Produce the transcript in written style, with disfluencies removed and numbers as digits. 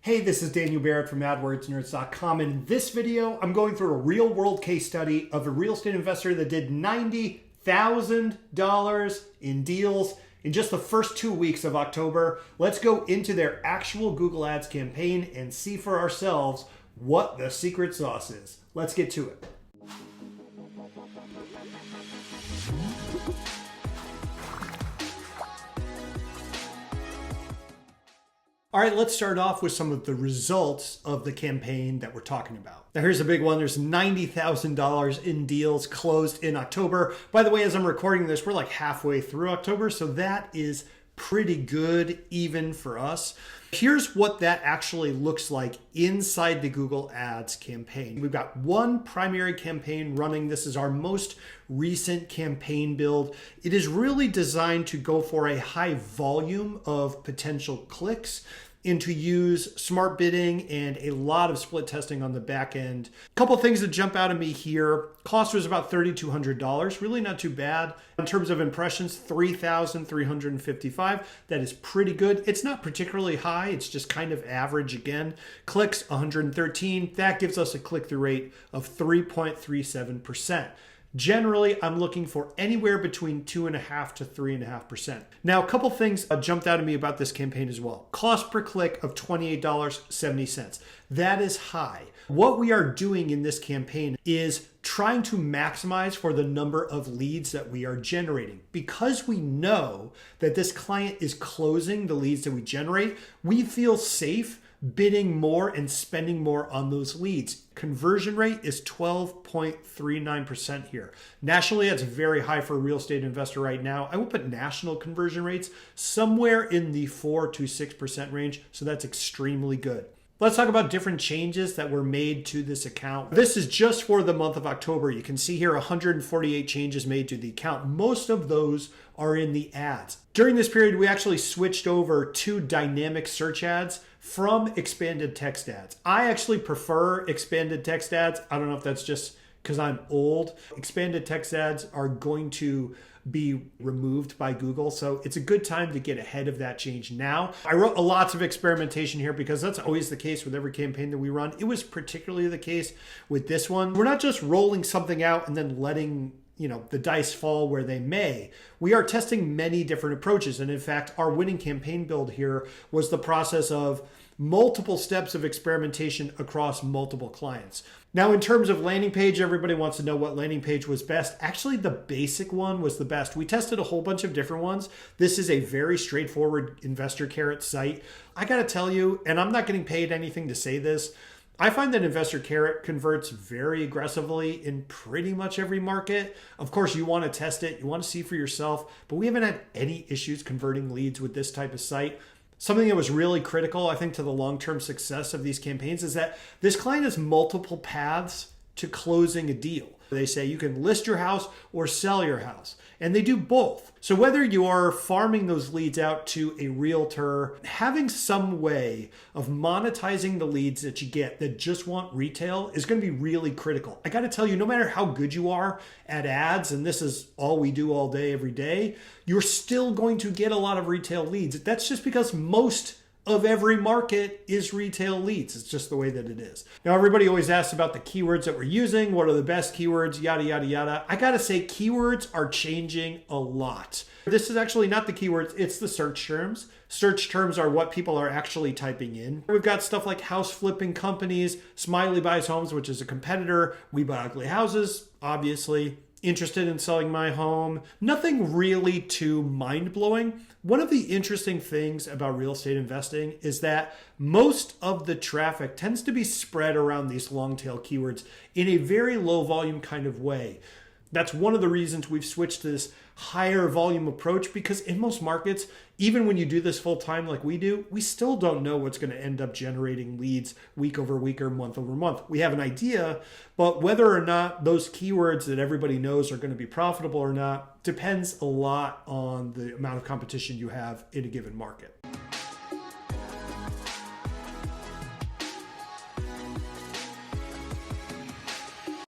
Hey, this is Daniel Barrett from AdWordsNerds.com. In this video, I'm going through a real-world case study of a real estate investor that did $90,000 in deals in just the first 2 weeks of October. Let's go into their actual Google Ads campaign and see for ourselves what the secret sauce is. Let's get to it. All right, let's start off with some of the results of the campaign that we're talking about. Now, here's a big one. There's $90,000 in deals closed in October. By the way, as I'm recording this, we're like halfway through October, so that is pretty good even for us. Here's what that actually looks like inside the Google Ads campaign. We've got one primary campaign running. This is our most recent campaign build. It is really designed to go for a high volume of potential clicks and to use smart bidding and a lot of split testing on the back end. A couple things that jump out at me here. Cost was about $3,200, really not too bad. In terms of impressions, 3,355. That is pretty good. It's not particularly high, it's just kind of average again. Clicks, 113. That gives us a click-through rate of 3.37%. Generally, I'm looking for anywhere between 2.5% to 3.5%. Now, a couple things jumped out at me about this campaign as well. Cost per click of $28.70. That is high. What we are doing in this campaign is trying to maximize for the number of leads that we are generating. Because we know that this client is closing the leads that we generate, we feel safe bidding more and spending more on those leads. Conversion rate is 12.39% here. Nationally, that's very high for a real estate investor right now. I would put national conversion rates somewhere in the 4 to 6% range, so that's extremely good. Let's talk about different changes that were made to this account. This is just for the month of October. You can see here 148 changes made to the account. Most of those are in the ads. During this period, we actually switched over to dynamic search ads from expanded text ads. I actually prefer expanded text ads. I don't know if that's just because I'm old. Expanded text ads are going to be removed by Google. So it's a good time to get ahead of that change now. I wrote lots of experimentation here because that's always the case with every campaign that we run. It was particularly the case with this one. We're not just rolling something out and then letting the dice fall where they may. We are testing many different approaches. And in fact, our winning campaign build here was the process of multiple steps of experimentation across multiple clients. Now, in terms of landing page, everybody wants to know what landing page was best. Actually, the basic one was the best. We tested a whole bunch of different ones. This is a very straightforward investor carrot site. I got to tell you, and I'm not getting paid anything to say this, I find that Investor Carrot converts very aggressively in pretty much every market. Of course, you want to test it, you want to see for yourself, but we haven't had any issues converting leads with this type of site. Something that was really critical, I think, to the long-term success of these campaigns is that this client has multiple paths to closing a deal. They say you can list your house or sell your house, and they do both. So whether you are farming those leads out to a realtor, having some way of monetizing the leads that you get that just want retail is going to be really critical. I got to tell you, no matter how good you are at ads, and this is all we do all day, every day, you're still going to get a lot of retail leads. That's just because most of every market is retail leads. It's just the way that it is. Now, everybody always asks about the keywords that we're using. What are the best keywords? Yada, yada, yada. I gotta say, keywords are changing a lot. This is actually not the keywords, it's the search terms. Search terms are what people are actually typing in. We've got stuff like house flipping companies, Smiley Buys Homes, which is a competitor, We Buy Ugly Houses, obviously. Interested in selling my home. Nothing really too mind-blowing. One of the interesting things about real estate investing is that most of the traffic tends to be spread around these long-tail keywords in a very low volume kind of way. That's one of the reasons we've switched to this higher volume approach, because in most markets, even when you do this full time like we do, we still don't know what's going to end up generating leads week over week or month over month. We have an idea, but whether or not those keywords that everybody knows are going to be profitable or not depends a lot on the amount of competition you have in a given market.